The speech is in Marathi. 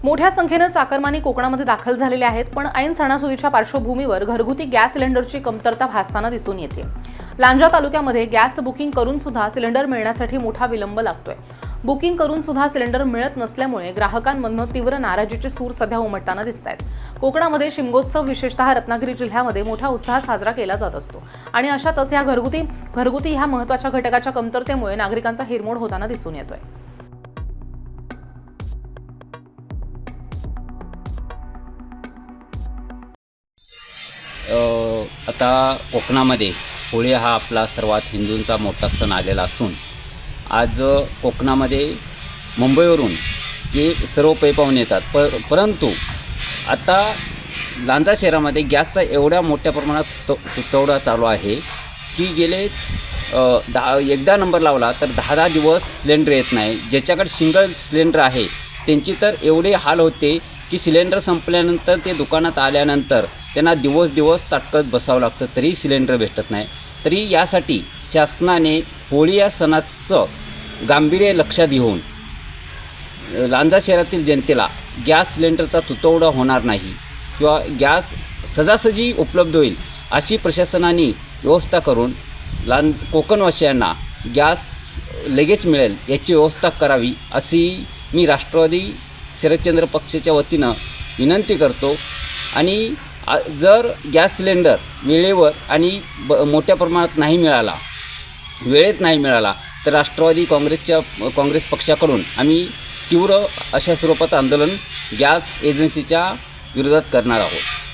मोठ्या संख्येने चाकरमानी कोकणामध्ये दाखल झालेले आहेत, पण ऐन सणासुदीच्या पार्श्वभूमीवर घरगुती गॅस सिलेंडरची कमतरता भासताना दिसून येते। लांजा तालुक्यामध्ये गॅस बुकिंग करून सुद्धा सिलेंडर मिळण्यासाठी मोठा विलंब लागतोय। बुकिंग करून सुद्धा सिलेंडर मिळत नसल्यामुळे ग्राहकांमधून तीव्र नाराजीचे सूर सध्या उमटताना दिसतायत। कोकणामध्ये शिमगोत्सव विशेषतः रत्नागिरी जिल्ह्यामध्ये मोठ्या उत्साहात साजरा केला जात असतो आणि अशातच या घरगुती ह्या महत्त्वाच्या घटकाच्या कमतरतेमुळे नागरिकांचा हिरमोड होताना दिसून येतोय। आता कोकणामध्ये होळी हा आपला सर्वात हिंदूंचा मोठा सण आलेला असून आज कोकणामध्ये मुंबईवरून जे सर्व पै पाहुणे येतात परंतु आता लांजा शहरामध्ये गॅसचा एवढ्या मोठ्या प्रमाणात तुटवडा चालू आहे की गेले एकदा नंबर लावला तर 10 दिवस सिलेंडर येत नाही। ज्याच्याकडे सिंगल सिलेंडर आहे त्यांची तर एवढे हाल होते की सिलेंडर संपल्यानंतर ते दुकानात आल्यानंतर त्यांना दिवस ताटकत बसावं लागतं तरी सिलेंडर भेटत नाही। तरी यासाठी शासनाने होळी या सणाचं गांभीर्य लक्षात घेऊन लांजा शहरातील जनतेला गॅस सिलेंडरचा तुटवडा होणार नाही किंवा गॅस सहजासहजी उपलब्ध होईल अशी प्रशासनाने व्यवस्था करून कोकणवासियांना गॅस लगेच मिळेल याची व्यवस्था करावी अशी मी राष्ट्रवादी शरदचंद्र पक्षाच्या वतीनं विनंती करतो। आणि जर गॅस सिलेंडर वेळेवर आणि मोठ्या प्रमाणात नाही मिळाला, वेळेत नाही मिळाला तर राष्ट्रवादी काँग्रेस पक्षाकडून आम्ही तीव्र अशा स्वरूपाचं आंदोलन गॅस एजन्सीच्या विरोधात करणार आहोत।